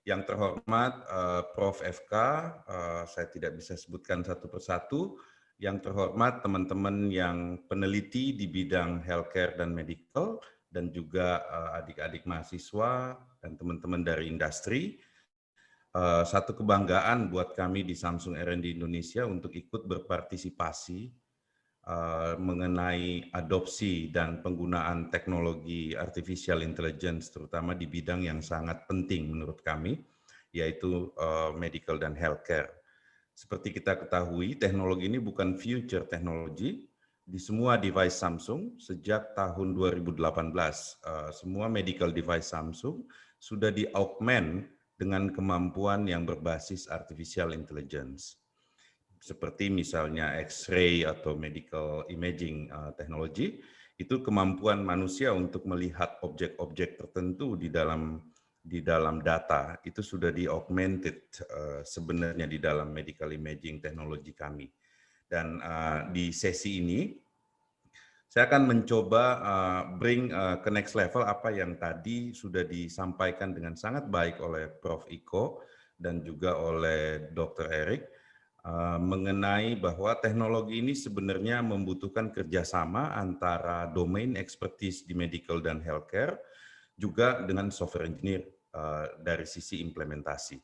Yang terhormat Prof. FK, saya tidak bisa sebutkan satu persatu. Yang terhormat teman-teman yang peneliti di bidang healthcare dan medical, dan juga adik-adik mahasiswa dan teman-teman dari industri. Satu kebanggaan buat kami di Samsung R&D Indonesia untuk ikut berpartisipasi mengenai adopsi dan penggunaan teknologi artificial intelligence, terutama di bidang yang sangat penting menurut kami, yaitu medical dan healthcare. Seperti kita ketahui, teknologi ini bukan future technology. Di semua device Samsung sejak tahun 2018, semua medical device Samsung sudah di-augment dengan kemampuan yang berbasis artificial intelligence. Seperti misalnya X-ray atau medical imaging technology, itu kemampuan manusia untuk melihat objek-objek tertentu di dalam data, itu sudah di-augmented sebenarnya di dalam medical imaging teknologi kami. Dan di sesi ini, saya akan mencoba bring ke next level apa yang tadi sudah disampaikan dengan sangat baik oleh Prof. Iko dan juga oleh Dr. Erik mengenai bahwa teknologi ini sebenarnya membutuhkan kerjasama antara domain expertise di medical dan healthcare, juga dengan software engineer dari sisi implementasi.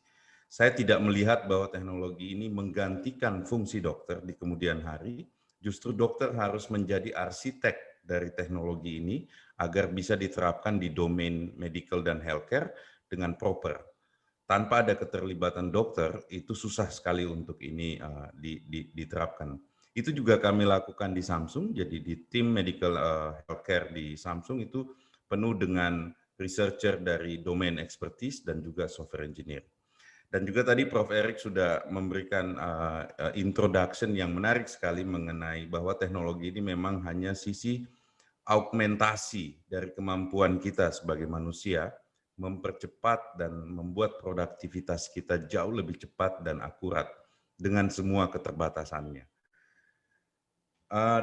Saya tidak melihat bahwa teknologi ini menggantikan fungsi dokter di kemudian hari. Justru dokter harus menjadi arsitek dari teknologi ini agar bisa diterapkan di domain medical dan healthcare dengan proper. Tanpa ada keterlibatan dokter, itu susah sekali untuk ini diterapkan. Itu juga kami lakukan di Samsung, jadi di tim medical healthcare di Samsung itu penuh dengan researcher dari domain expertise dan juga software engineer. Dan juga tadi Prof. Erik sudah memberikan introduction yang menarik sekali mengenai bahwa teknologi ini memang hanya sisi augmentasi dari kemampuan kita sebagai manusia, mempercepat dan membuat produktivitas kita jauh lebih cepat dan akurat dengan semua keterbatasannya.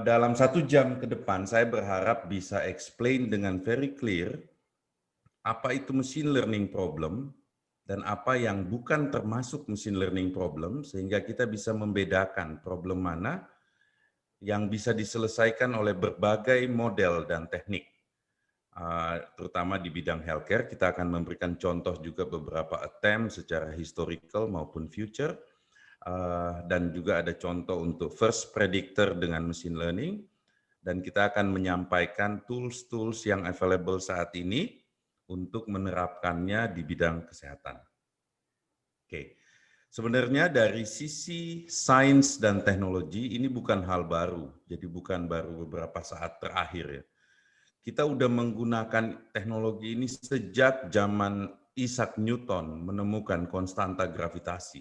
Dalam 1 jam ke depan, saya berharap bisa explain dengan very clear apa itu machine learning problem, dan apa yang bukan termasuk machine learning problem, sehingga kita bisa membedakan problem mana yang bisa diselesaikan oleh berbagai model dan teknik. Terutama di bidang healthcare, kita akan memberikan contoh juga beberapa attempt secara historical maupun future, dan juga ada contoh untuk first predictor dengan machine learning, dan kita akan menyampaikan tools-tools yang available saat ini untuk menerapkannya di bidang kesehatan. Oke, sebenarnya dari sisi sains dan teknologi ini bukan hal baru, jadi bukan baru beberapa saat terakhir ya. Kita udah menggunakan teknologi ini sejak zaman Isaac Newton menemukan konstanta gravitasi.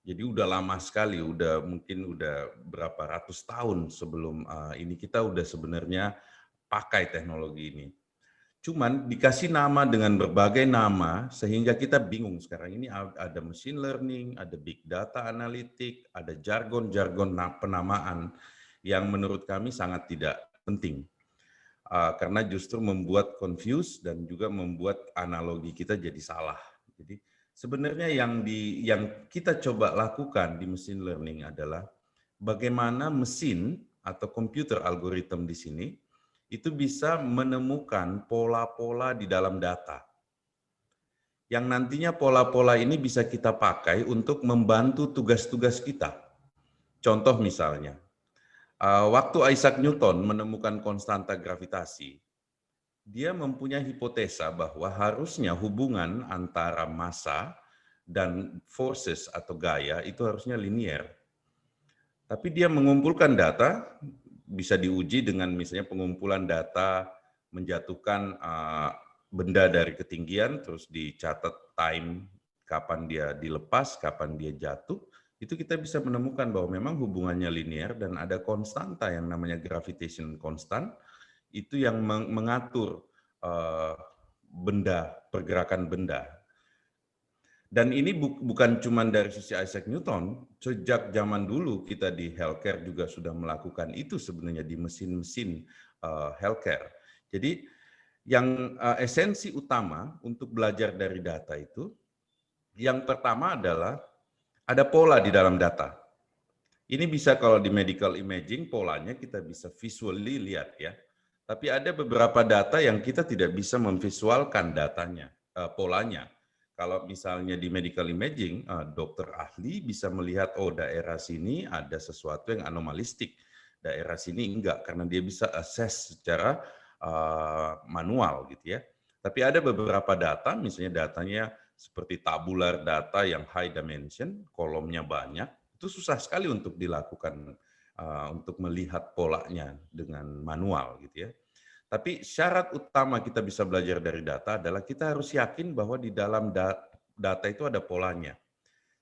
Jadi udah lama sekali, mungkin berapa ratus tahun sebelum ini kita udah sebenarnya pakai teknologi ini. Cuman dikasih nama dengan berbagai nama sehingga kita bingung sekarang ini ada machine learning, ada big data analytic, ada jargon-jargon penamaan yang menurut kami sangat tidak penting. Karena justru membuat confuse dan juga membuat analogi kita jadi salah. Jadi sebenarnya yang kita coba lakukan di machine learning adalah bagaimana mesin atau komputer algoritma di sini itu bisa menemukan pola-pola di dalam data. Yang nantinya pola-pola ini bisa kita pakai untuk membantu tugas-tugas kita. Contoh misalnya, waktu Isaac Newton menemukan konstanta gravitasi, dia mempunyai hipotesa bahwa harusnya hubungan antara massa dan forces atau gaya itu harusnya linear. Tapi dia mengumpulkan data, bisa diuji dengan misalnya pengumpulan data, menjatuhkan benda dari ketinggian, terus dicatat time, kapan dia dilepas, kapan dia jatuh, itu kita bisa menemukan bahwa memang hubungannya linear dan ada konstanta yang namanya gravitation constant, itu yang mengatur pergerakan benda. Dan ini bukan cuma dari sisi Isaac Newton, sejak zaman dulu kita di healthcare juga sudah melakukan itu sebenarnya di mesin-mesin healthcare. Jadi yang esensi utama untuk belajar dari data itu Yang pertama adalah ada pola di dalam data. Ini bisa kalau di medical imaging polanya kita bisa visually lihat ya. Tapi ada beberapa data yang kita tidak bisa memvisualkan datanya, polanya. Kalau misalnya di medical imaging, dokter ahli bisa melihat oh daerah sini ada sesuatu yang anomalistik, daerah sini enggak karena dia bisa assess secara manual gitu ya. Tapi ada beberapa data, misalnya datanya seperti tabular data yang high dimension, kolomnya banyak, itu susah sekali untuk dilakukan untuk melihat polanya dengan manual gitu ya. Tapi syarat utama kita bisa belajar dari data adalah kita harus yakin bahwa di dalam data itu ada polanya.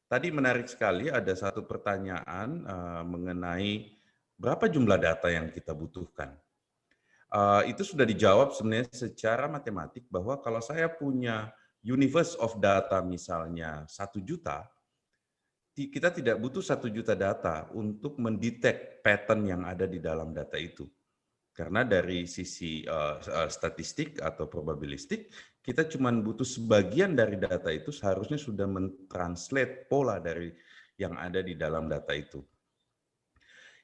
Tadi menarik sekali ada satu pertanyaan mengenai berapa jumlah data yang kita butuhkan. Itu sudah dijawab sebenarnya secara matematik bahwa kalau saya punya universe of data misalnya 1 juta, kita tidak butuh 1 juta data untuk mendetek pattern yang ada di dalam data itu. Karena dari sisi statistik atau probabilistik, kita cuma butuh sebagian dari data itu seharusnya sudah mentranslate pola dari yang ada di dalam data itu.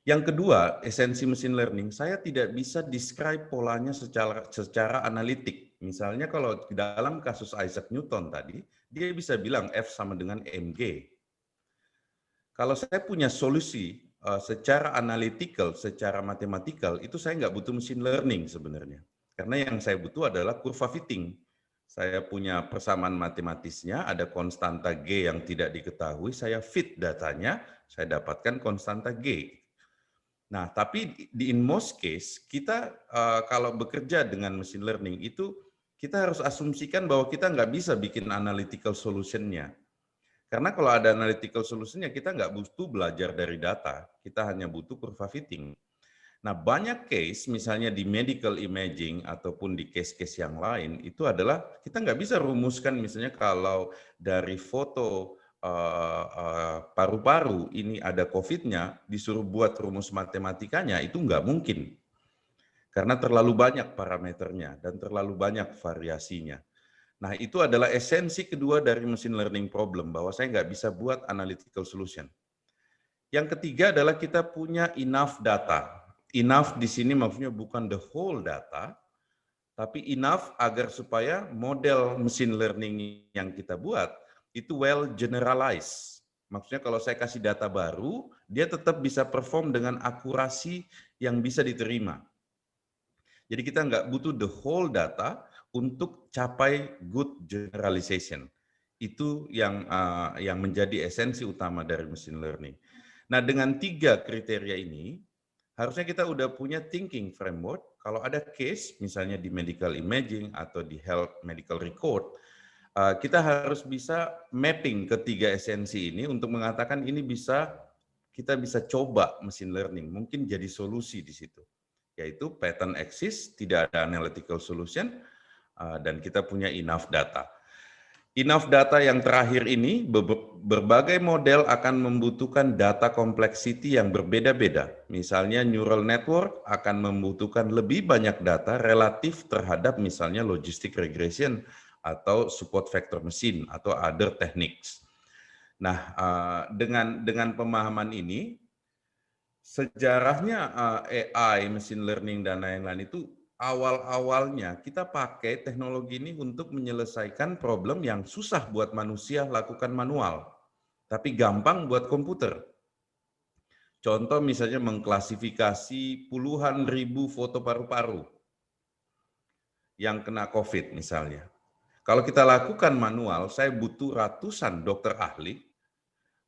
Yang kedua, esensi machine learning, saya tidak bisa describe polanya secara analitik. Misalnya kalau di dalam kasus Isaac Newton tadi, dia bisa bilang F sama dengan mg. Kalau saya punya solusi secara analytical, secara matematikal, itu saya nggak butuh machine learning sebenarnya. Karena yang saya butuh adalah kurva fitting. Saya punya persamaan matematisnya, ada konstanta G yang tidak diketahui, saya fit datanya, saya dapatkan konstanta G. Nah, tapi in most case, kita kalau bekerja dengan machine learning itu, kita harus asumsikan bahwa kita nggak bisa bikin analytical solution-nya. Karena kalau ada analytical solution-nya, kita nggak butuh belajar dari data, kita hanya butuh kurva fitting. Nah, banyak case, misalnya di medical imaging ataupun di case-case yang lain, itu adalah kita nggak bisa rumuskan misalnya kalau dari foto paru-paru ini ada COVID-nya, disuruh buat rumus matematikanya, itu nggak mungkin. Karena terlalu banyak parameternya dan terlalu banyak variasinya. Nah, itu adalah esensi kedua dari machine learning problem, bahwa saya nggak bisa buat analytical solution. Yang ketiga adalah kita punya enough data. Enough di sini maksudnya bukan the whole data, tapi enough agar supaya model machine learning yang kita buat itu well generalized. Maksudnya kalau saya kasih data baru, dia tetap bisa perform dengan akurasi yang bisa diterima. Jadi kita nggak butuh the whole data untuk capai good generalization. Itu yang menjadi esensi utama dari machine learning. Nah, dengan 3 kriteria ini, harusnya kita udah punya thinking framework. Kalau ada case, misalnya di medical imaging atau di health medical record, kita harus bisa mapping ketiga esensi ini untuk mengatakan ini kita bisa coba machine learning, mungkin jadi solusi di situ. Yaitu pattern exist, tidak ada analytical solution, dan kita punya enough data. Enough data yang terakhir ini, berbagai model akan membutuhkan data complexity yang berbeda-beda. Misalnya neural network akan membutuhkan lebih banyak data relatif terhadap misalnya logistic regression atau support vector machine atau other techniques. Nah, dengan pemahaman ini, sejarahnya AI, machine learning, dan lain-lain itu awal-awalnya kita pakai teknologi ini untuk menyelesaikan problem yang susah buat manusia lakukan manual, tapi gampang buat komputer. Contoh misalnya mengklasifikasi puluhan ribu foto paru-paru yang kena COVID misalnya. Kalau kita lakukan manual, saya butuh ratusan dokter ahli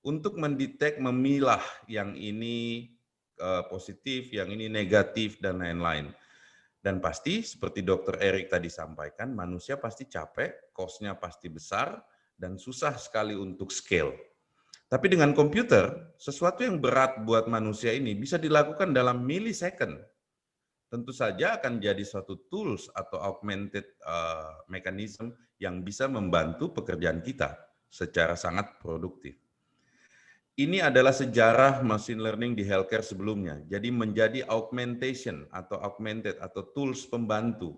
untuk mendetek, memilah yang ini positif, yang ini negatif, dan lain-lain. Dan pasti seperti Dr. Erik tadi sampaikan, manusia pasti capek, cost-nya pasti besar, dan susah sekali untuk scale. Tapi dengan komputer, sesuatu yang berat buat manusia ini bisa dilakukan dalam millisecond. Tentu saja akan jadi suatu tools atau augmented mechanism yang bisa membantu pekerjaan kita secara sangat produktif. Ini adalah sejarah machine learning di healthcare sebelumnya. Jadi menjadi augmentation atau augmented atau tools pembantu.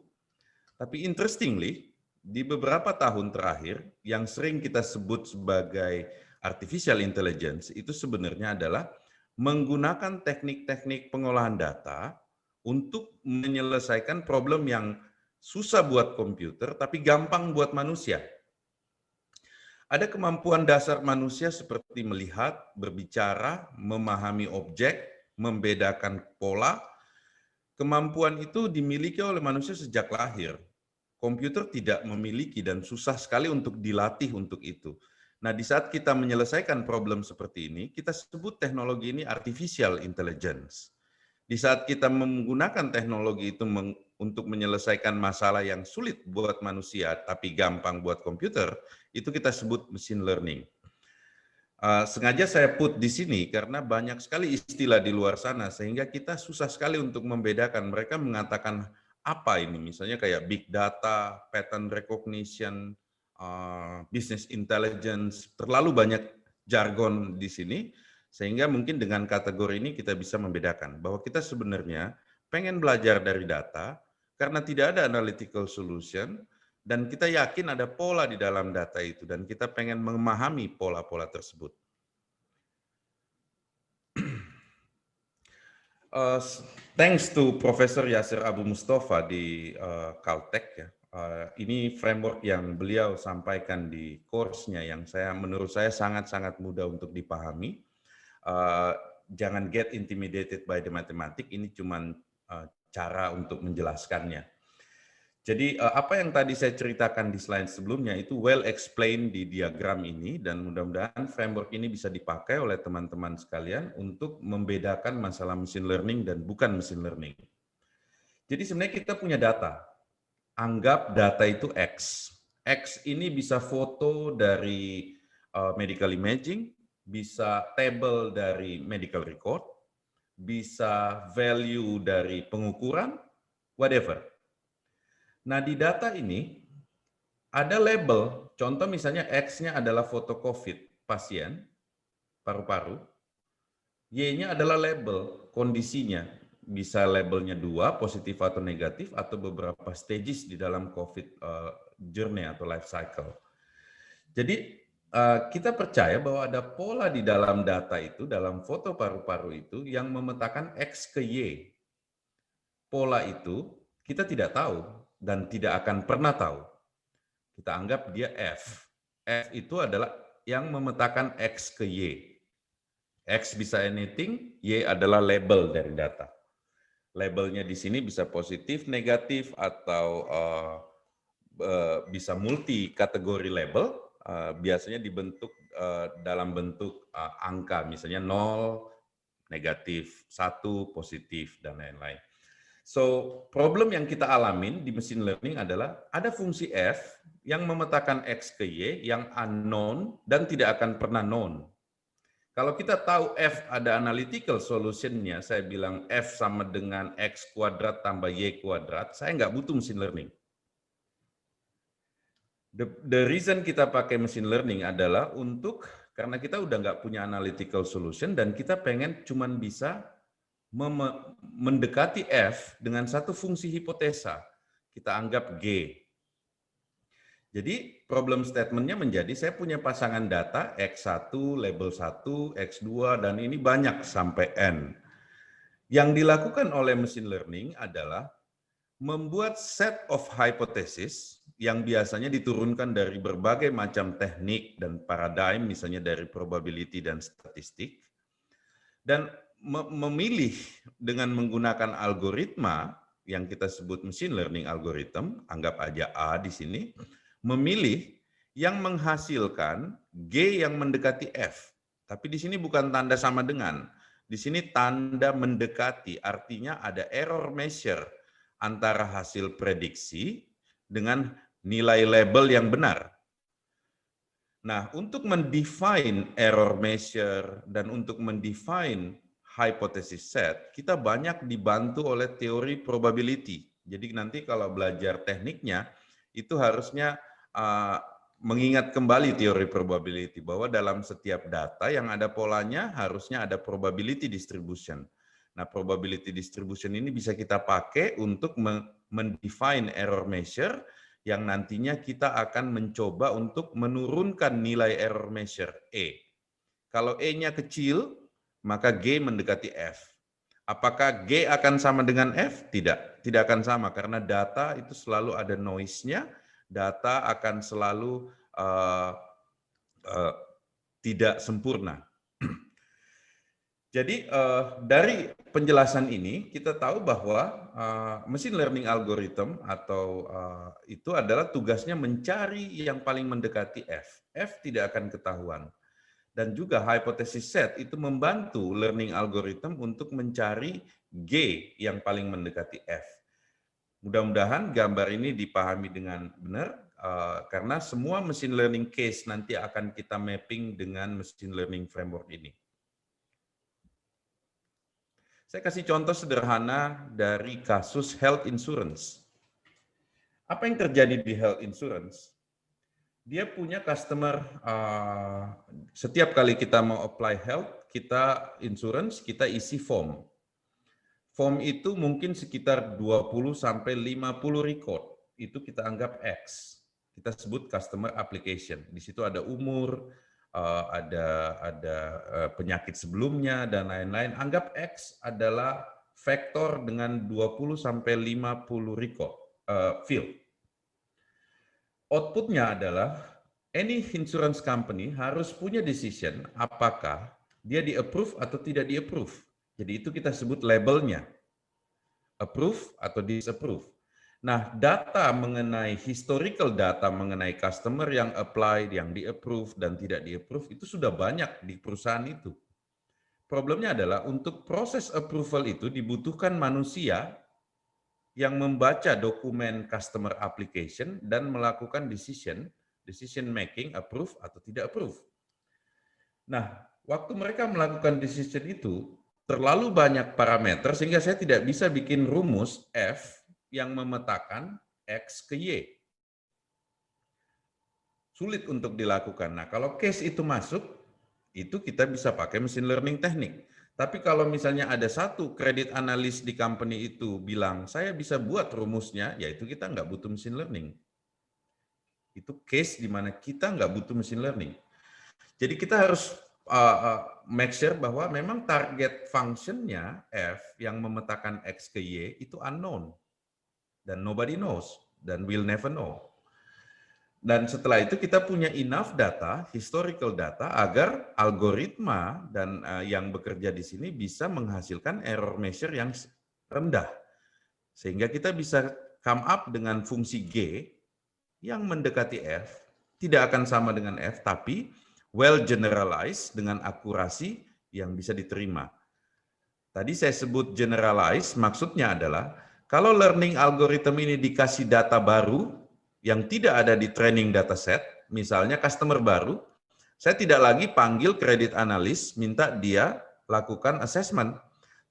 Tapi interestingly, di beberapa tahun terakhir yang sering kita sebut sebagai artificial intelligence itu sebenarnya adalah menggunakan teknik-teknik pengolahan data untuk menyelesaikan problem yang susah buat komputer tapi gampang buat manusia. Ada kemampuan dasar manusia seperti melihat, berbicara, memahami objek, membedakan pola. Kemampuan itu dimiliki oleh manusia sejak lahir. Komputer tidak memiliki dan susah sekali untuk dilatih untuk itu. Nah, di saat kita menyelesaikan problem seperti ini, kita sebut teknologi ini artificial intelligence. Di saat kita menggunakan teknologi itu untuk menyelesaikan masalah yang sulit buat manusia tapi gampang buat komputer, itu kita sebut machine learning. Sengaja saya put di sini karena banyak sekali istilah di luar sana sehingga kita susah sekali untuk membedakan. Mereka mengatakan apa ini, misalnya kayak big data, pattern recognition, business intelligence, terlalu banyak jargon di sini. Sehingga mungkin dengan kategori ini kita bisa membedakan bahwa kita sebenarnya pengen belajar dari data karena tidak ada analytical solution dan kita yakin ada pola di dalam data itu dan kita pengen memahami pola-pola tersebut. Thanks to Profesor Yasir Abu Mustafa di Caltech ya. Ini framework yang beliau sampaikan di course-nya yang menurut saya sangat-sangat mudah untuk dipahami. Jangan get intimidated by the mathematics, ini cuma cara untuk menjelaskannya. Jadi apa yang tadi saya ceritakan di slide sebelumnya itu well explained di diagram ini dan mudah-mudahan framework ini bisa dipakai oleh teman-teman sekalian untuk membedakan masalah machine learning dan bukan machine learning. Jadi sebenarnya kita punya data. Anggap data itu X. X ini bisa foto dari medical imaging, bisa table dari medical record, bisa value dari pengukuran, whatever. Nah, di data ini ada label, contoh misalnya X-nya adalah foto COVID pasien, paru-paru, Y-nya adalah label, kondisinya. Bisa labelnya 2, positif atau negatif, atau beberapa stages di dalam COVID journey atau life cycle. Jadi kita percaya bahwa ada pola di dalam data itu, dalam foto paru-paru itu yang memetakan X ke Y. Pola itu kita tidak tahu dan tidak akan pernah tahu. Kita anggap dia F. F itu adalah yang memetakan X ke Y. X bisa anything, Y adalah label dari data. Labelnya di sini bisa positif, negatif, atau bisa multi kategori label. Biasanya dibentuk dalam bentuk angka, misalnya 0, negatif, 1, positif, dan lain-lain. So, problem yang kita alamin di machine learning adalah ada fungsi F yang memetakan X ke Y yang unknown dan tidak akan pernah known. Kalau kita tahu F ada analytical solution-nya, saya bilang F sama dengan X kuadrat tambah Y kuadrat, saya nggak butuh machine learning. The reason kita pakai machine learning adalah karena kita udah nggak punya analytical solution dan kita pengen cuman bisa mendekati F dengan satu fungsi hipotesa. Kita anggap G. Jadi problem statement-nya menjadi saya punya pasangan data X1, label 1, X2, dan ini banyak sampai N. Yang dilakukan oleh machine learning adalah membuat set of hypothesis yang biasanya diturunkan dari berbagai macam teknik dan paradigm, misalnya dari probability dan statistik, dan memilih dengan menggunakan algoritma yang kita sebut machine learning algorithm, anggap aja A di sini, memilih yang menghasilkan G yang mendekati F. Tapi di sini bukan tanda sama dengan, di sini tanda mendekati, artinya ada error measure antara hasil prediksi dengan nilai label yang benar. Nah, untuk mendefine error measure dan untuk mendefine hypothesis set, kita banyak dibantu oleh teori probability. Jadi nanti kalau belajar tekniknya, itu harusnya mengingat kembali teori probability, bahwa dalam setiap data yang ada polanya harusnya ada probability distribution. Nah, probability distribution ini bisa kita pakai untuk mendefine error measure yang nantinya kita akan mencoba untuk menurunkan nilai error measure E. Kalau E-nya kecil, maka G mendekati F. Apakah G akan sama dengan F? Tidak, tidak akan sama karena data itu selalu ada noise-nya, data akan selalu tidak sempurna. Jadi dari penjelasan ini kita tahu bahwa machine learning algorithm atau itu adalah tugasnya mencari yang paling mendekati F. F tidak akan ketahuan. Dan juga hypothesis set itu membantu learning algorithm untuk mencari G yang paling mendekati F. Mudah-mudahan gambar ini dipahami dengan benar karena semua machine learning case nanti akan kita mapping dengan machine learning framework ini. Saya kasih contoh sederhana dari kasus health insurance. Apa yang terjadi di health insurance? Dia punya customer, setiap kali kita mau apply health, kita insurance, kita isi form. Form itu mungkin sekitar 20 sampai 50 record. Itu kita anggap X. Kita sebut customer application. Di situ ada umur, ada penyakit sebelumnya dan lain-lain. Anggap X adalah vektor dengan 20 sampai 50 record field. Outputnya adalah any insurance company harus punya decision apakah dia di-approve atau tidak di-approve. Jadi itu kita sebut labelnya, approve atau disapprove. Nah, data mengenai historical data mengenai customer yang apply, yang di-approve dan tidak di-approve itu sudah banyak di perusahaan itu. Problemnya adalah untuk proses approval itu dibutuhkan manusia yang membaca dokumen customer application dan melakukan decision making, approve atau tidak approve. Nah, waktu mereka melakukan decision itu, terlalu banyak parameter sehingga saya tidak bisa bikin rumus F yang memetakan X ke Y. Sulit untuk dilakukan. Nah, kalau case itu masuk, itu kita bisa pakai machine learning teknik. Tapi kalau misalnya ada satu kredit analis di company itu bilang, saya bisa buat rumusnya, yaitu kita nggak butuh machine learning. Itu case di mana kita nggak butuh machine learning. Jadi kita harus make sure bahwa memang target functionnya F yang memetakan X ke Y itu unknown. Dan nobody knows, dan will never know. Dan setelah itu kita punya enough data, historical data, agar algoritma dan yang bekerja di sini bisa menghasilkan error measure yang rendah. Sehingga kita bisa come up dengan fungsi G yang mendekati F, tidak akan sama dengan F, tapi well generalized dengan akurasi yang bisa diterima. Tadi saya sebut generalized, maksudnya adalah kalau learning algorithm ini dikasih data baru yang tidak ada di training dataset, misalnya customer baru, saya tidak lagi panggil kredit analis, minta dia lakukan assessment,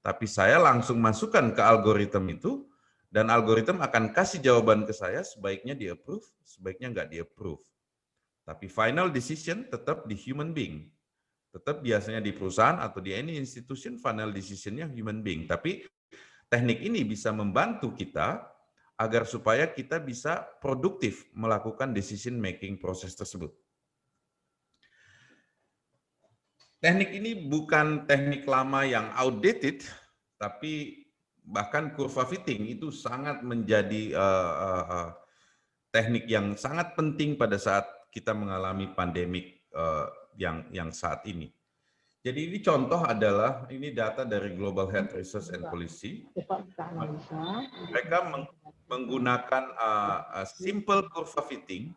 tapi saya langsung masukkan ke algorithm itu, dan algorithm akan kasih jawaban ke saya, sebaiknya di-approve, sebaiknya nggak di-approve. Tapi final decision tetap di human being. Tetap biasanya di perusahaan atau di any institution, final decision-nya human being. Tapi teknik ini bisa membantu kita agar supaya kita bisa produktif melakukan decision making proses tersebut. Teknik ini bukan teknik lama yang outdated, tapi bahkan kurva fitting itu sangat menjadi teknik yang sangat penting pada saat kita mengalami pandemik yang saat ini. Jadi ini contoh adalah, ini data dari Global Health Research and Policy. Mereka menggunakan simple curva fitting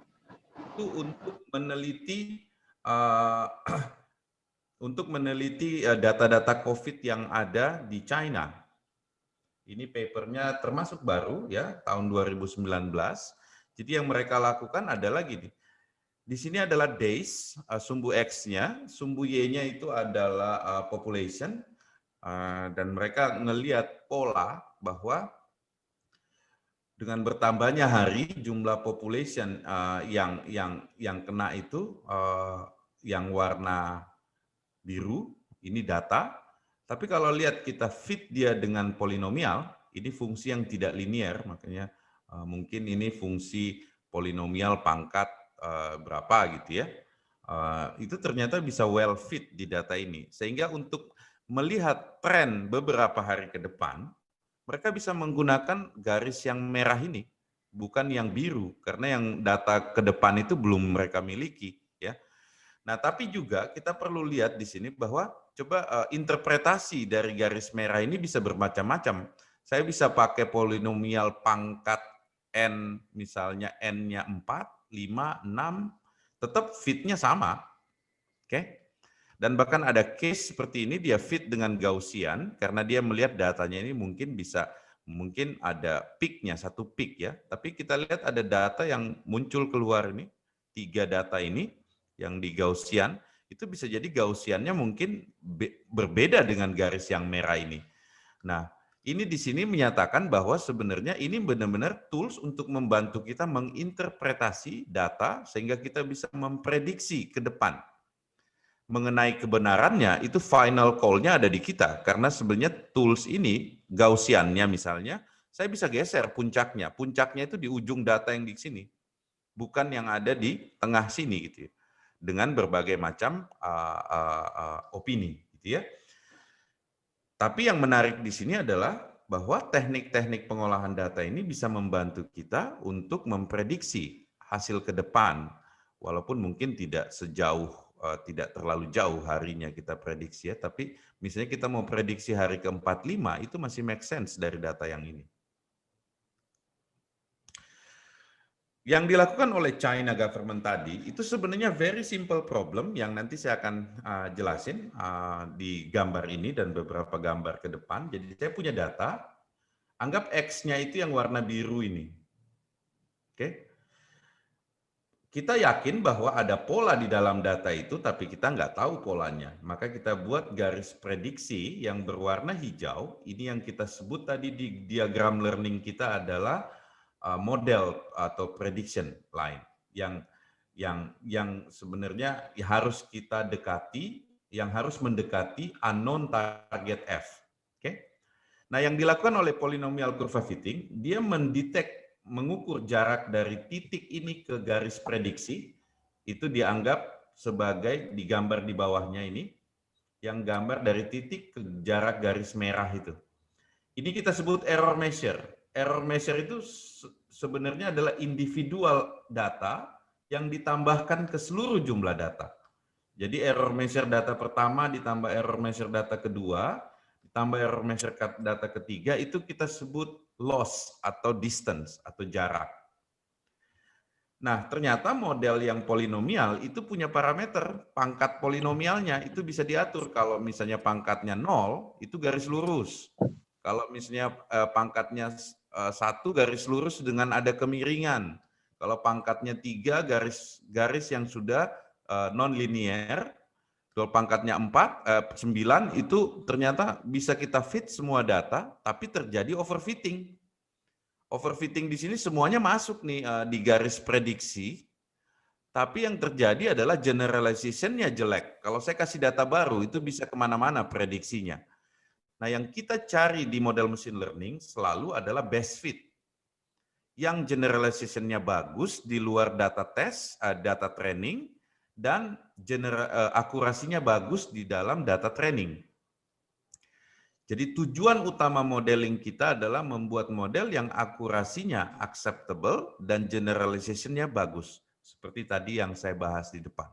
itu untuk meneliti data-data COVID yang ada di China. Ini papernya termasuk baru ya, tahun 2019. Jadi yang mereka lakukan adalah gini. Di sini adalah days, sumbu X-nya, sumbu Y-nya itu adalah population, dan mereka ngelihat pola bahwa dengan bertambahnya hari, jumlah population yang kena itu, yang warna biru, ini data. Tapi kalau lihat kita fit dia dengan polinomial, ini fungsi yang tidak linear, makanya mungkin ini fungsi polinomial pangkat berapa gitu ya. Itu ternyata bisa well fit di data ini. Sehingga untuk melihat tren beberapa hari ke depan, mereka bisa menggunakan garis yang merah ini, bukan yang biru, karena yang data ke depan itu belum mereka miliki. Ya. Nah, tapi juga kita perlu lihat di sini bahwa coba interpretasi dari garis merah ini bisa bermacam-macam. Saya bisa pakai polinomial pangkat n, misalnya n-nya 4, 5, 6, tetap fit-nya sama. Oke? Dan bahkan ada case seperti ini dia fit dengan Gaussian karena dia melihat datanya ini mungkin ada peak-nya, satu peak ya. Tapi kita lihat ada data yang muncul keluar ini, 3 data ini yang di Gaussian, itu bisa jadi Gaussiannya mungkin berbeda dengan garis yang merah ini. Nah, ini di sini menyatakan bahwa sebenarnya ini benar-benar tools untuk membantu kita menginterpretasi data sehingga kita bisa memprediksi ke depan. Mengenai kebenarannya, itu final call-nya ada di kita. Karena sebenarnya tools ini, Gaussian-nya misalnya, saya bisa geser puncaknya. Puncaknya itu di ujung data yang di sini. Bukan yang ada di tengah sini gitu ya. Dengan berbagai macam opini gitu ya. Tapi yang menarik di sini adalah bahwa teknik-teknik pengolahan data ini bisa membantu kita untuk memprediksi hasil ke depan. Walaupun mungkin tidak tidak terlalu jauh harinya kita prediksi ya, tapi misalnya kita mau prediksi hari ke-45 itu masih make sense dari data yang ini. Yang dilakukan oleh China government tadi itu sebenarnya very simple problem yang nanti saya akan jelasin di gambar ini dan beberapa gambar ke depan. Jadi saya punya data, anggap X-nya itu yang warna biru ini. Oke. Kita yakin bahwa ada pola di dalam data itu, tapi kita nggak tahu polanya. Maka kita buat garis prediksi yang berwarna hijau. Ini yang kita sebut tadi di diagram learning kita adalah model atau prediction line yang sebenarnya harus kita dekati, yang harus mendekati unknown target F. Oke. Nah, yang dilakukan oleh polynomial curve fitting, dia mengukur jarak dari titik ini ke garis prediksi, itu dianggap sebagai digambar di bawahnya ini, yang gambar dari titik ke jarak garis merah itu. Ini kita sebut error measure. Error measure itu sebenarnya adalah individual data yang ditambahkan ke seluruh jumlah data. Jadi error measure data pertama ditambah error measure data kedua, ditambah error measure data ketiga, itu kita sebut loss atau distance atau jarak. Nah, ternyata model yang polinomial itu punya parameter, pangkat polinomialnya itu bisa diatur. Kalau misalnya pangkatnya 0, itu garis lurus. Kalau misalnya pangkatnya 1, garis lurus dengan ada kemiringan. Kalau pangkatnya 3, garis yang sudah non-linear. Kalau pangkatnya 9, itu ternyata bisa kita fit semua data, tapi terjadi overfitting. Overfitting di sini semuanya masuk nih di garis prediksi, tapi yang terjadi adalah generalization-nya jelek. Kalau saya kasih data baru, itu bisa kemana-mana prediksinya. Nah, yang kita cari di model machine learning selalu adalah best fit. Yang generalization-nya bagus di luar data test, data training, dan akurasinya bagus di dalam data training. Jadi tujuan utama modeling kita adalah membuat model yang akurasinya acceptable dan generalization-nya bagus. Seperti tadi yang saya bahas di depan.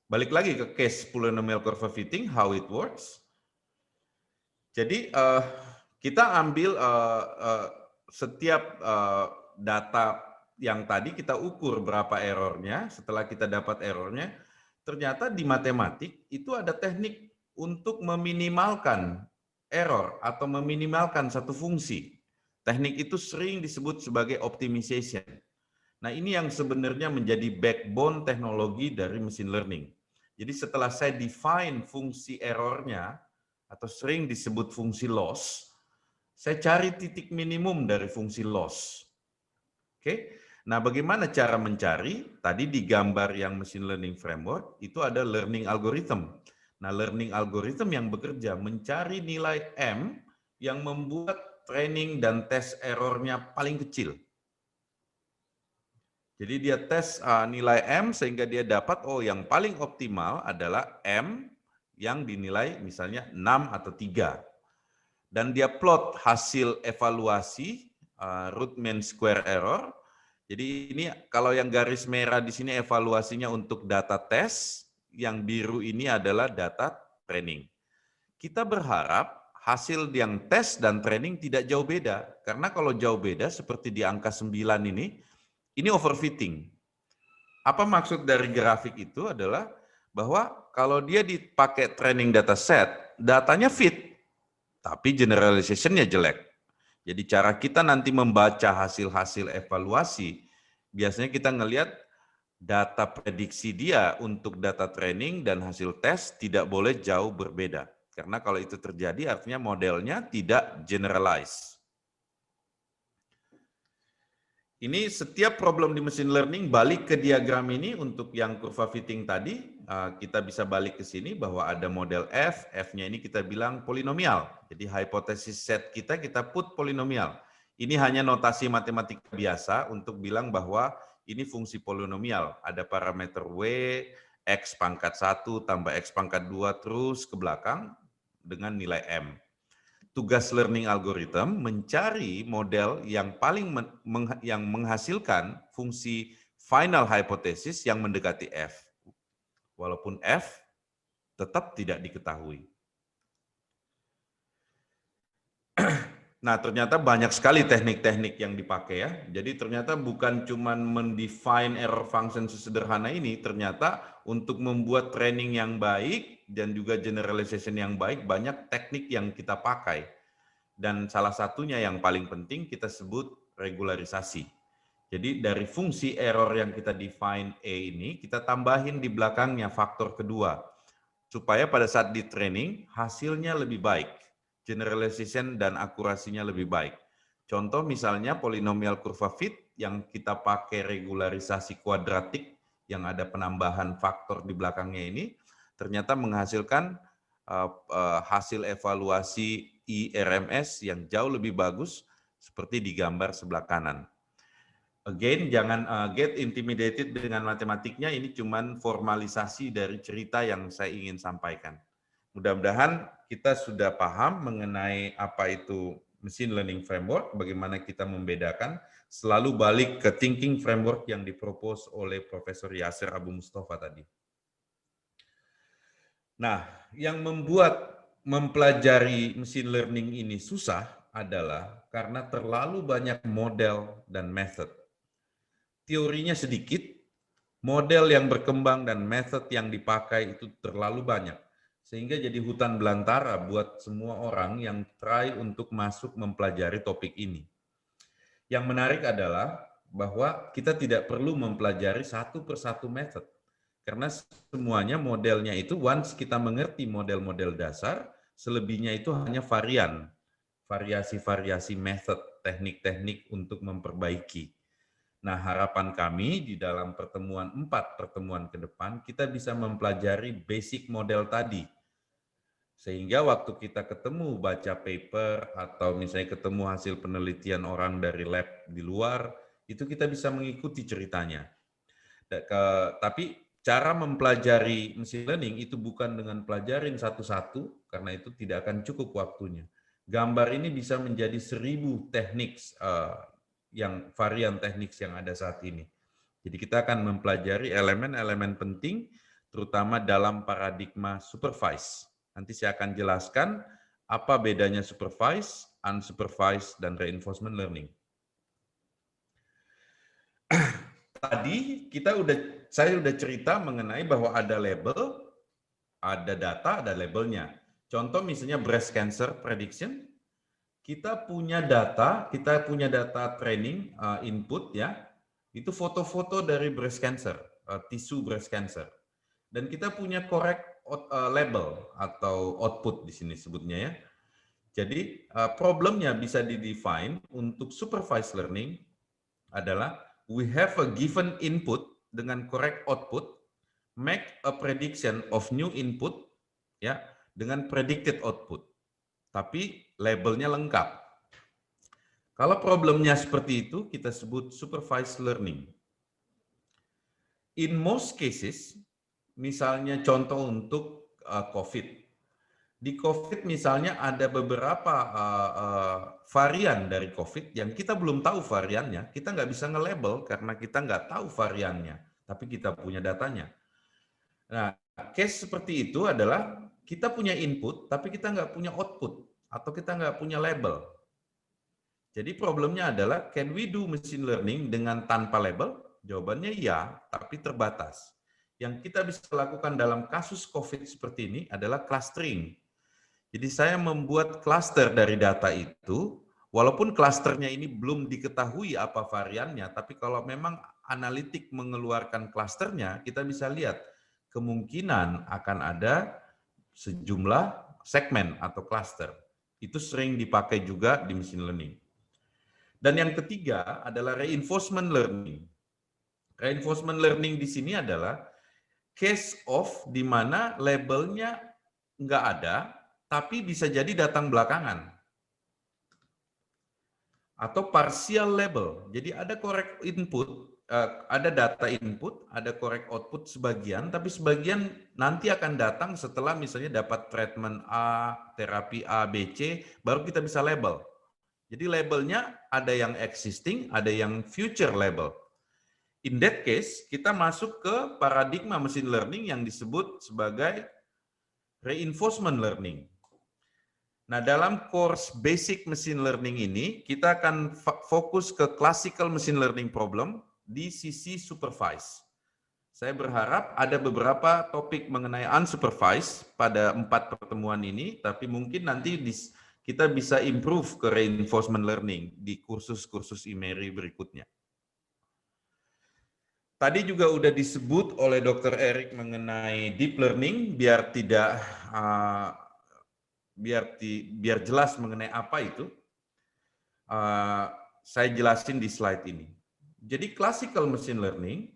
Balik lagi ke case polynomial curve fitting, how it works. Jadi kita ambil setiap data yang tadi kita ukur berapa errornya, setelah kita dapat errornya, ternyata di matematik itu ada teknik untuk meminimalkan error atau meminimalkan satu fungsi. Teknik itu sering disebut sebagai optimization. Nah, ini yang sebenarnya menjadi backbone teknologi dari machine learning. Jadi setelah saya define fungsi errornya, atau sering disebut fungsi loss, saya cari titik minimum dari fungsi loss. Oke. Nah, bagaimana cara mencari? Tadi di gambar yang machine learning framework, itu ada learning algorithm. Nah, learning algorithm yang bekerja mencari nilai M yang membuat training dan tes errornya paling kecil. Jadi dia tes nilai M sehingga dia dapat, oh yang paling optimal adalah M yang dinilai misalnya 6 atau 3. Dan dia plot hasil evaluasi root mean square error. Jadi ini kalau yang garis merah di sini evaluasinya untuk data tes, yang biru ini adalah data training. Kita berharap hasil yang tes dan training tidak jauh beda. Karena kalau jauh beda seperti di angka 9 ini overfitting. Apa maksud dari grafik itu adalah bahwa kalau dia dipakai training data set, datanya fit, tapi generalization-nya jelek. Jadi cara kita nanti membaca hasil-hasil evaluasi, biasanya kita ngelihat data prediksi dia untuk data training dan hasil tes tidak boleh jauh berbeda. Karena kalau itu terjadi artinya modelnya tidak generalize. Ini setiap problem di machine learning balik ke diagram ini untuk yang kurva fitting tadi, kita bisa balik ke sini bahwa ada model F, F-nya ini kita bilang polinomial. Jadi hipotesis set kita put polinomial. Ini hanya notasi matematika biasa untuk bilang bahwa ini fungsi polinomial. Ada parameter W, X pangkat 1 tambah X pangkat 2 terus ke belakang dengan nilai M. Tugas learning algorithm mencari model yang paling yang menghasilkan fungsi final hypothesis yang mendekati F. Walaupun F tetap tidak diketahui. Nah, ternyata banyak sekali teknik-teknik yang dipakai ya. Jadi ternyata bukan cuma mendefine error function sesederhana ini, ternyata untuk membuat training yang baik dan juga generalization yang baik, banyak teknik yang kita pakai. Dan salah satunya yang paling penting kita sebut regularisasi. Jadi dari fungsi error yang kita define E ini, kita tambahin di belakangnya faktor kedua. Supaya pada saat di training, hasilnya lebih baik. Generalization dan akurasinya lebih baik. Contoh misalnya polinomial kurva fit yang kita pakai regularisasi kuadratik yang ada penambahan faktor di belakangnya ini, ternyata menghasilkan hasil evaluasi IRMS yang jauh lebih bagus seperti di gambar sebelah kanan. Again, jangan get intimidated dengan matematiknya, ini cuman formalisasi dari cerita yang saya ingin sampaikan. Mudah-mudahan kita sudah paham mengenai apa itu machine learning framework, bagaimana kita membedakan, selalu balik ke thinking framework yang dipropos oleh Profesor Yasser Abu Mustafa tadi. Nah, yang membuat mempelajari machine learning ini susah adalah karena terlalu banyak model dan method. Teorinya sedikit, model yang berkembang dan method yang dipakai itu terlalu banyak. Sehingga jadi hutan belantara buat semua orang yang try untuk masuk mempelajari topik ini. Yang menarik adalah bahwa kita tidak perlu mempelajari satu persatu method. Karena semuanya modelnya itu once kita mengerti model-model dasar, selebihnya itu hanya varian. Variasi-variasi method, teknik-teknik untuk memperbaiki. Nah, harapan kami di dalam pertemuan 4 pertemuan ke depan, kita bisa mempelajari basic model tadi. Sehingga waktu kita ketemu baca paper atau misalnya ketemu hasil penelitian orang dari lab di luar, itu kita bisa mengikuti ceritanya. Tapi cara mempelajari machine learning itu bukan dengan pelajarin satu-satu, karena itu tidak akan cukup waktunya. Gambar ini bisa menjadi 1000 teknik yang varian teknik yang ada saat ini. Jadi kita akan mempelajari elemen-elemen penting, terutama dalam paradigma supervised. Nanti saya akan jelaskan apa bedanya supervised, unsupervised, dan reinforcement learning. Tadi saya udah cerita mengenai bahwa ada label, ada data, ada labelnya. Contoh misalnya breast cancer prediction, kita punya data training input ya, itu foto-foto dari breast cancer, tisu breast cancer. Dan kita punya correct label atau output di sini sebutnya ya. Jadi problemnya bisa didefine untuk supervised learning adalah we have a given input dengan correct output, make a prediction of new input ya dengan predicted output. Tapi labelnya lengkap. Kalau problemnya seperti itu kita sebut supervised learning. In most cases, misalnya contoh untuk COVID. Di COVID misalnya ada beberapa varian dari COVID yang kita belum tahu variannya, kita nggak bisa nge-label karena kita nggak tahu variannya, tapi kita punya datanya. Nah, case seperti itu adalah kita punya input, tapi kita nggak punya output, atau kita nggak punya label. Jadi problemnya adalah, can we do machine learning dengan tanpa label? Jawabannya ya, tapi terbatas. Yang kita bisa lakukan dalam kasus COVID seperti ini adalah clustering. Jadi saya membuat cluster dari data itu, walaupun clusternya ini belum diketahui apa variannya, tapi kalau memang analitik mengeluarkan clusternya, kita bisa lihat kemungkinan akan ada sejumlah segmen atau cluster. Itu sering dipakai juga di machine learning. Dan yang ketiga adalah reinforcement learning. Reinforcement learning di sini adalah case of di mana labelnya nggak ada, tapi bisa jadi datang belakangan. Atau partial label. Jadi ada correct input, ada data input, ada correct output sebagian, tapi sebagian nanti akan datang setelah misalnya dapat treatment A, terapi A, B, C, baru kita bisa label. Jadi labelnya ada yang existing, ada yang future label. In that case, kita masuk ke paradigma machine learning yang disebut sebagai reinforcement learning. Nah, dalam course basic machine learning ini, kita akan fokus ke classical machine learning problem di sisi supervised. Saya berharap ada beberapa topik mengenai unsupervised pada 4 pertemuan ini, tapi mungkin nanti kita bisa improve ke reinforcement learning di kursus-kursus IMERI berikutnya. Tadi juga udah disebut oleh Dr. Erik mengenai deep learning, biar tidak biar jelas mengenai apa itu. Saya jelasin di slide ini. Jadi classical machine learning,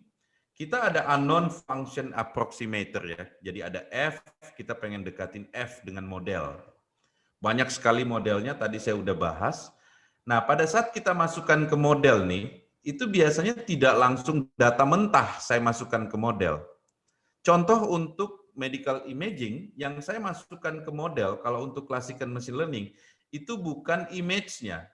kita ada unknown function approximator ya. Jadi ada F, kita pengen dekatin F dengan model. Banyak sekali modelnya, tadi saya udah bahas. Nah, pada saat kita masukkan ke model nih, itu biasanya tidak langsung data mentah saya masukkan ke model. Contoh untuk medical imaging, yang saya masukkan ke model, kalau untuk classical machine learning, itu bukan image-nya.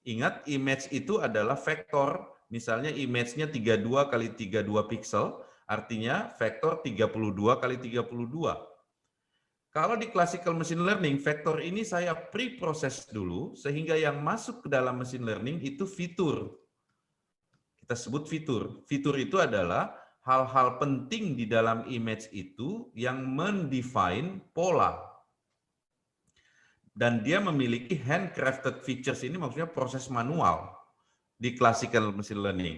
Ingat, image itu adalah vektor, misalnya image-nya 32 kali 32 pixel, artinya vektor 32 kali 32. Kalau di classical machine learning, vektor ini saya pre-proses dulu, sehingga yang masuk ke dalam machine learning itu fitur. Kita sebut fitur. Fitur itu adalah hal-hal penting di dalam image itu yang mendefine pola. Dan dia memiliki handcrafted features, ini maksudnya proses manual di classical machine learning.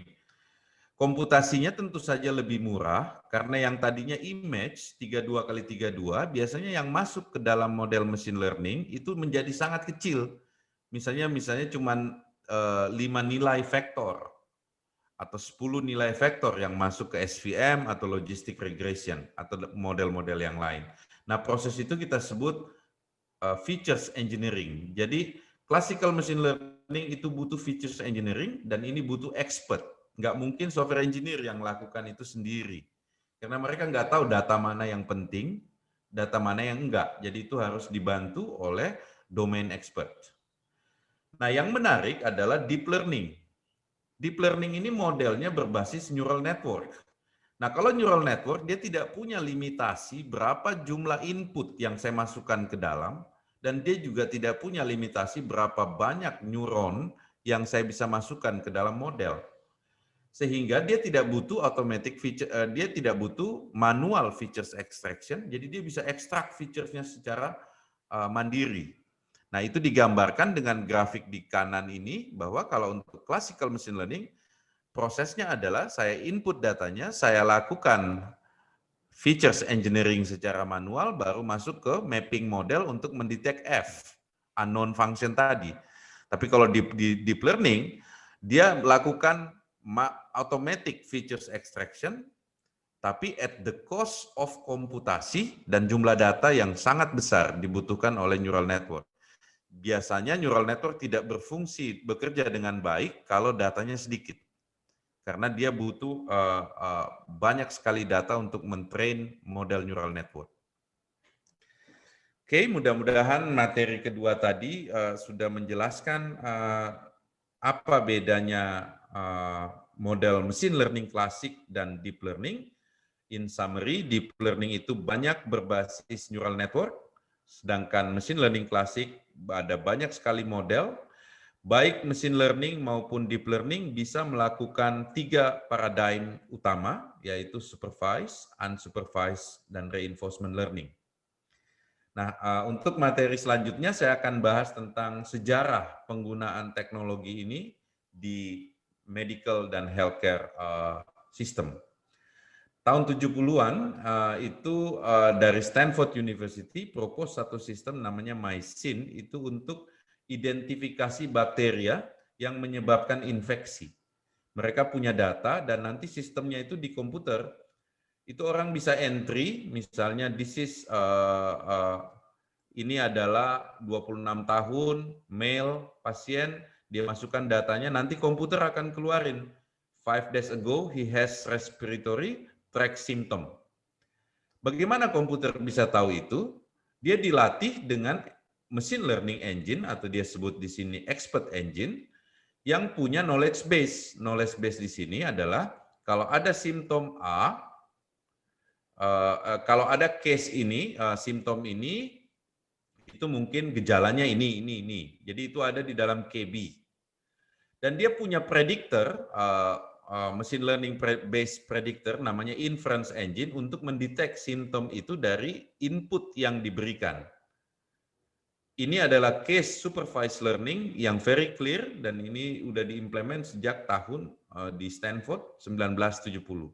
Komputasinya tentu saja lebih murah, karena yang tadinya image 32 kali 32, biasanya yang masuk ke dalam model machine learning itu menjadi sangat kecil. Misalnya cuma 5 nilai vektor, atau 10 nilai vektor yang masuk ke SVM atau logistic regression, atau model-model yang lain. Nah, proses itu kita sebut features engineering. Jadi, classical machine learning itu butuh features engineering, dan ini butuh expert. Nggak mungkin software engineer yang lakukan itu sendiri. Karena mereka nggak tahu data mana yang penting, data mana yang enggak. Jadi itu harus dibantu oleh domain expert. Nah, yang menarik adalah deep learning. Deep learning ini modelnya berbasis neural network. Nah, kalau neural network, dia tidak punya limitasi berapa jumlah input yang saya masukkan ke dalam, dan dia juga tidak punya limitasi berapa banyak neuron yang saya bisa masukkan ke dalam model. Sehingga dia tidak butuh automatic feature, dia tidak butuh manual features extraction, jadi dia bisa ekstrak featuresnya secara mandiri. Nah, itu digambarkan dengan grafik di kanan ini, bahwa kalau untuk classical machine learning, prosesnya adalah saya input datanya, saya lakukan features engineering secara manual, baru masuk ke mapping model untuk mendetek F, unknown function tadi. Tapi kalau di deep learning, dia lakukan automatic features extraction, tapi at the cost of komputasi dan jumlah data yang sangat besar dibutuhkan oleh neural network. Biasanya neural network tidak bekerja dengan baik kalau datanya sedikit. karena dia butuh banyak sekali data untuk mentrain model neural network. Oke, mudah-mudahan materi kedua tadi sudah menjelaskan apa bedanya model machine learning klasik dan deep learning. In summary, deep learning itu banyak berbasis neural network, sedangkan machine learning klasik ada banyak sekali model. Baik machine learning maupun deep learning bisa melakukan 3 paradigm utama, yaitu supervised, unsupervised, dan reinforcement learning. Nah, untuk materi selanjutnya saya akan bahas tentang sejarah penggunaan teknologi ini di medical dan healthcare system. Tahun 70-an itu dari Stanford University propose satu sistem namanya MySyn itu untuk identifikasi bakteria yang menyebabkan infeksi. Mereka punya data dan nanti sistemnya itu di komputer. Itu orang bisa entry, misalnya disease ini adalah 26 tahun, male, pasien, dia masukkan datanya, nanti komputer akan keluarin. 5 days ago, he has respiratory tract symptom. Bagaimana komputer bisa tahu itu? Dia dilatih dengan machine learning engine, atau dia sebut di sini expert engine, yang punya knowledge base. Knowledge base di sini adalah kalau ada simptom A, kalau ada case ini, simptom ini, itu mungkin gejalanya ini. Jadi itu ada di dalam KB. Dan dia punya predictor, machine learning based predictor, namanya inference engine, untuk mendetek simptom itu dari input yang diberikan. Ini adalah case supervised learning yang very clear, dan ini udah diimplement sejak tahun di Stanford 1970.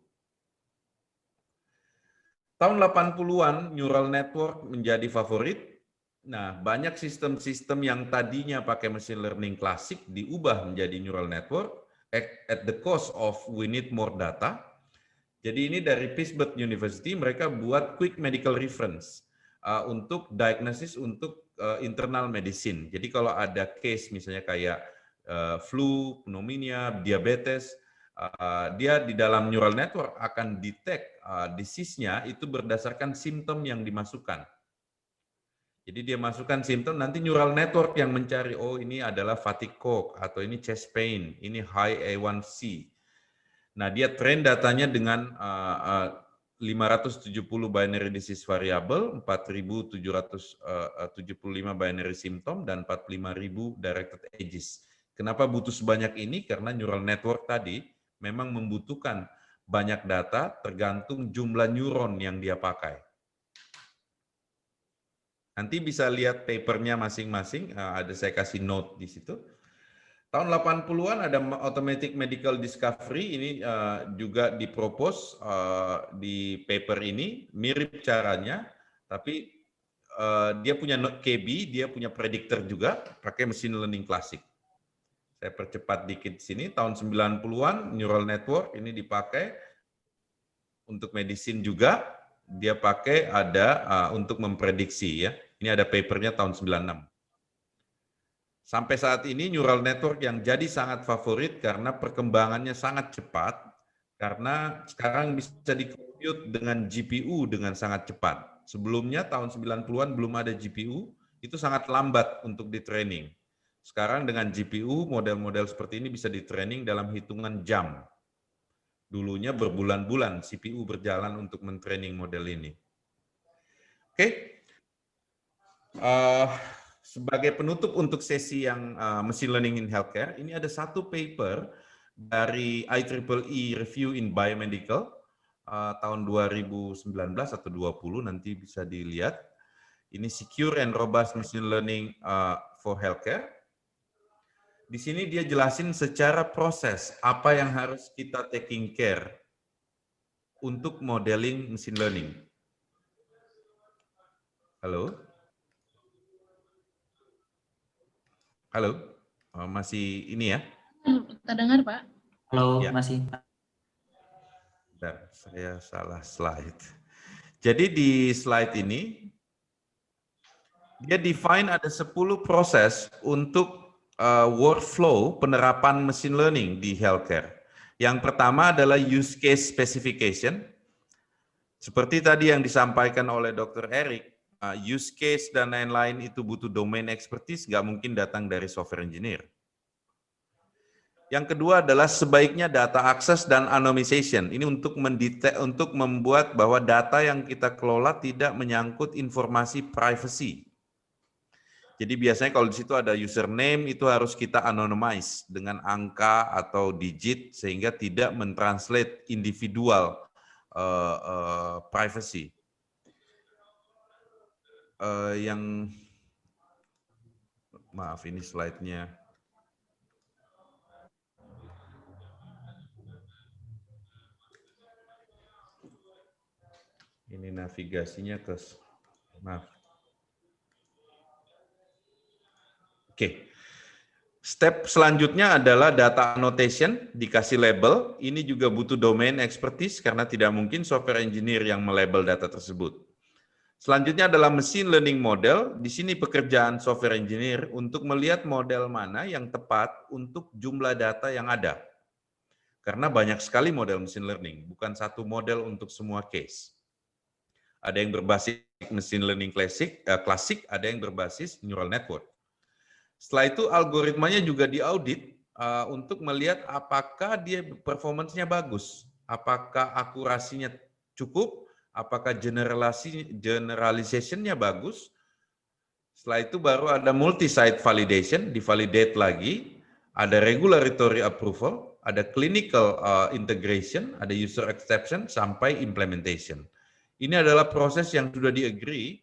Tahun 80-an neural network menjadi favorit. Nah, banyak sistem-sistem yang tadinya pakai machine learning klasik diubah menjadi neural network at the cost of we need more data. Jadi ini dari Pittsburgh University, mereka buat quick medical reference untuk diagnosis untuk internal medicine. Jadi kalau ada case misalnya kayak flu, pneumonia, diabetes, dia di dalam neural network akan detect disease-nya itu berdasarkan simptom yang dimasukkan. Jadi dia masukkan simptom, nanti neural network yang mencari, oh ini adalah fatigue cough, atau ini chest pain, ini high A1C. Nah, dia train datanya dengan 570 binary disease variable, 4.775 binary symptom, dan 45.000 directed ages. Kenapa butuh sebanyak ini? Karena neural network tadi memang membutuhkan banyak data tergantung jumlah neuron yang dia pakai. Nanti bisa lihat papernya masing-masing, ada saya kasih note di situ. Tahun 80-an ada automatic medical discovery, ini juga dipropose di paper ini, mirip caranya, tapi dia punya KB, dia punya predictor juga, pakai machine learning klasik. Saya percepat dikit di sini, tahun 90-an neural network ini dipakai untuk medicine juga, dia pakai ada untuk memprediksi ya. Ini ada papernya tahun 96. Sampai saat ini neural network yang jadi sangat favorit karena perkembangannya sangat cepat, karena sekarang bisa di-compute dengan GPU dengan sangat cepat. Sebelumnya tahun 90-an belum ada GPU, itu sangat lambat untuk di-training. Sekarang dengan GPU, model-model seperti ini bisa di-training dalam hitungan jam. Dulunya berbulan-bulan CPU berjalan untuk men-training model ini. Oke. Sebagai penutup untuk sesi yang Machine Learning in Healthcare, ini ada satu paper dari IEEE Review in Biomedical tahun 2019 atau 20, nanti bisa dilihat. Ini Secure and Robust Machine Learning for Healthcare. Di sini dia jelasin secara proses apa yang harus kita taking care untuk modeling machine learning. Halo? Halo? Masih ini ya? Terdengar, Pak. Halo, Ya. masih. Bentar, saya salah slide. Jadi di slide ini, dia define ada 10 proses untuk workflow penerapan machine learning di healthcare. Yang pertama adalah use case specification. Seperti tadi yang disampaikan oleh Dr. Eric, use case dan lain-lain itu butuh domain expertise, nggak mungkin datang dari software engineer. Yang kedua adalah sebaiknya data access dan anonymization. Ini untuk membuat bahwa data yang kita kelola tidak menyangkut informasi privacy. Jadi biasanya kalau di situ ada username itu harus kita anonymize dengan angka atau digit sehingga tidak mentranslate individual privacy. Maaf ini slide-nya. Ini navigasinya ke, maaf. Oke. Step selanjutnya adalah data annotation, dikasih label. Ini juga butuh domain expertise karena tidak mungkin software engineer yang melabel data tersebut. Selanjutnya adalah machine learning model. Di sini pekerjaan software engineer untuk melihat model mana yang tepat untuk jumlah data yang ada. Karena banyak sekali model machine learning, bukan satu model untuk semua case. Ada yang berbasis machine learning klasik, ada yang berbasis neural network. Setelah itu algoritmanya juga diaudit untuk melihat apakah dia performance-nya bagus, apakah akurasinya cukup, apakah generalization-nya bagus. Setelah itu baru ada multi-site validation, divalidate lagi, ada regulatory approval, ada clinical integration, ada user acceptance, sampai implementation. Ini adalah proses yang sudah di-agree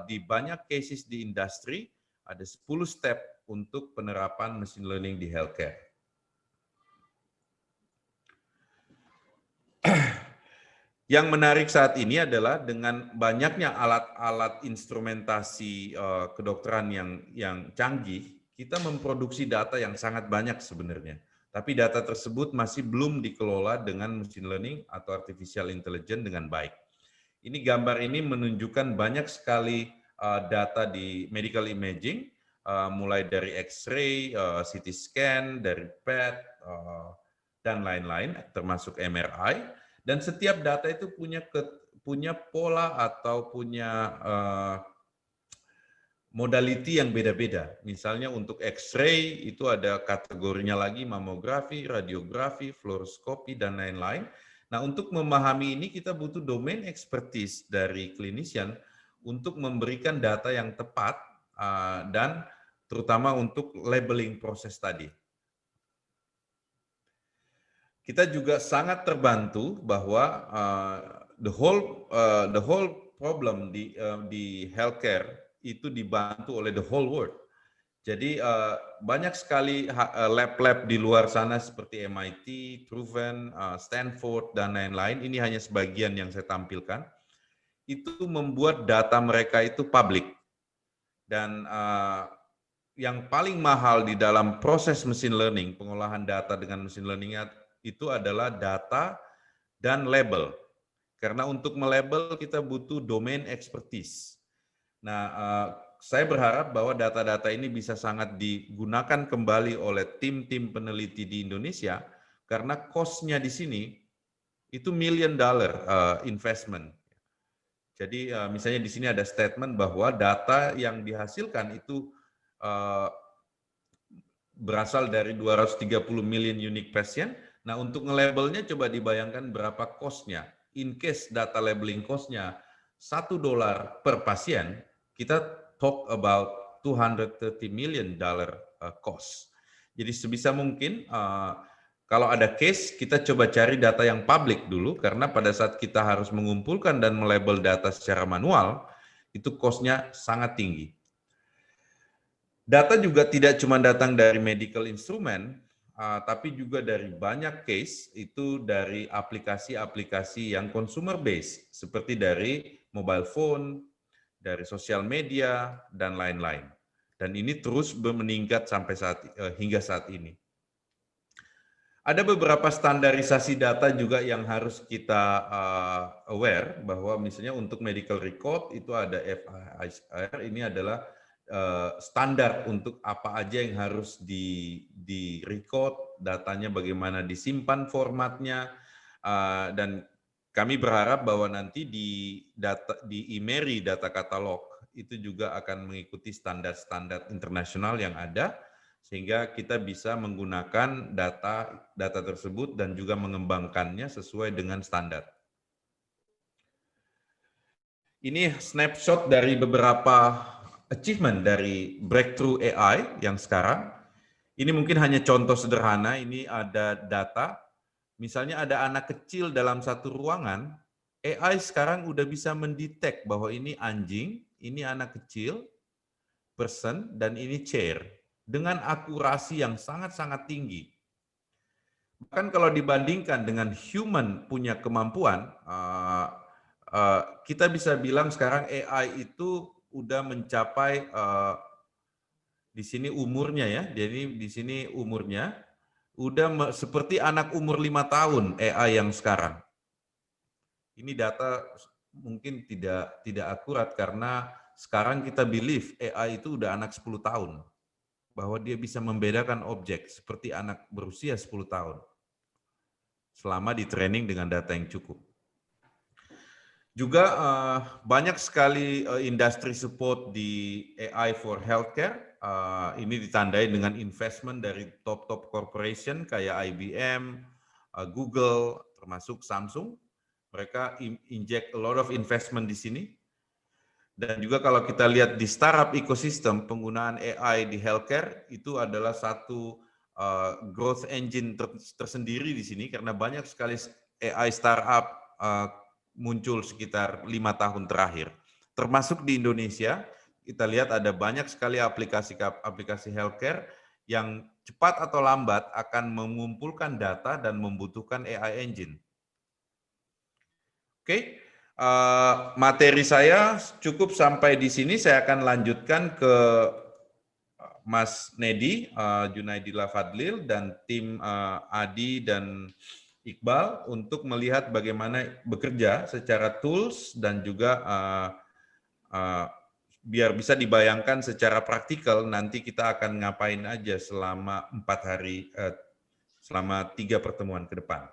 di banyak cases di industri. Ada 10 step untuk penerapan machine learning di healthcare. Yang menarik saat ini adalah dengan banyaknya alat-alat instrumentasi kedokteran yang canggih, kita memproduksi data yang sangat banyak sebenarnya. Tapi data tersebut masih belum dikelola dengan machine learning atau artificial intelligence dengan baik. Ini gambar ini menunjukkan banyak sekali data di medical imaging, mulai dari X-ray, CT scan, dari PET, dan lain-lain, termasuk MRI. Dan setiap data itu punya pola atau punya modality yang beda-beda. Misalnya untuk X-ray itu ada kategorinya lagi, mamografi, radiografi, fluoroskopi, dan lain-lain. Nah, untuk memahami ini kita butuh domain expertise dari clinician untuk memberikan data yang tepat dan terutama untuk labeling proses tadi. Kita juga sangat terbantu bahwa the whole problem di healthcare itu dibantu oleh the whole world. Jadi banyak sekali lab-lab di luar sana seperti MIT, Truven, Stanford, dan lain-lain. Ini hanya sebagian yang saya tampilkan. Itu membuat data mereka itu public. Dan yang paling mahal di dalam proses machine learning, pengolahan data dengan machine learning itu adalah data dan label. Karena untuk melabel kita butuh domain expertise. Nah, saya berharap bahwa data-data ini bisa sangat digunakan kembali oleh tim-tim peneliti di Indonesia karena cost-nya di sini itu $1 million investment. Jadi misalnya di sini ada statement bahwa data yang dihasilkan itu berasal dari 230 million unique patient. Nah, untuk nge-labelnya coba dibayangkan berapa cost-nya. In case data labeling cost-nya $1 per pasien, kita talk about $230 million cost. Jadi sebisa mungkin kalau ada case, kita coba cari data yang public dulu, karena pada saat kita harus mengumpulkan dan melabel data secara manual, itu cost-nya sangat tinggi. Data juga tidak cuma datang dari medical instrument, tapi juga dari banyak case, itu dari aplikasi-aplikasi yang consumer based, seperti dari mobile phone, dari sosial media, dan lain-lain. Dan ini terus meningkat sampai hingga saat ini. Ada beberapa standarisasi data juga yang harus kita aware, bahwa misalnya untuk medical record itu ada FIR, ini adalah standar untuk apa aja yang harus di record, datanya bagaimana disimpan formatnya, dan kami berharap bahwa nanti di IMERI data katalog itu juga akan mengikuti standar-standar internasional yang ada, sehingga kita bisa menggunakan data tersebut dan juga mengembangkannya sesuai dengan standar. Ini snapshot dari beberapa achievement dari Breakthrough AI yang sekarang. Ini mungkin hanya contoh sederhana, ini ada data. Misalnya ada anak kecil dalam satu ruangan, AI sekarang udah bisa mendetek bahwa ini anjing, ini anak kecil, person, dan ini chair. Dengan akurasi yang sangat-sangat tinggi. Bahkan kalau dibandingkan dengan human punya kemampuan, kita bisa bilang sekarang AI itu udah mencapai di sini umurnya ya, jadi di sini umurnya udah seperti anak umur 5 tahun AI yang sekarang. Ini data mungkin tidak akurat karena sekarang kita believe AI itu udah anak 10 tahun. Bahwa dia bisa membedakan objek seperti anak berusia 10 tahun. Selama di training dengan data yang cukup. Juga banyak sekali industri support di AI for healthcare. Ini ditandai dengan investment dari top-top corporation kayak IBM, Google, termasuk Samsung. Mereka inject a lot of investment di sini. Dan juga kalau kita lihat di startup ecosystem, penggunaan AI di healthcare itu adalah satu growth engine tersendiri di sini karena banyak sekali AI startup muncul sekitar 5 tahun terakhir. Termasuk di Indonesia, kita lihat ada banyak sekali aplikasi healthcare yang cepat atau lambat akan mengumpulkan data dan membutuhkan AI engine. Oke, materi saya cukup sampai di sini. Saya akan lanjutkan ke Mas Nedi, Junaidillah Fadlil, dan tim Adi dan Iqbal untuk melihat bagaimana bekerja secara tools dan juga biar bisa dibayangkan secara praktikal nanti kita akan ngapain aja selama 4 hari, selama 3 pertemuan ke depan.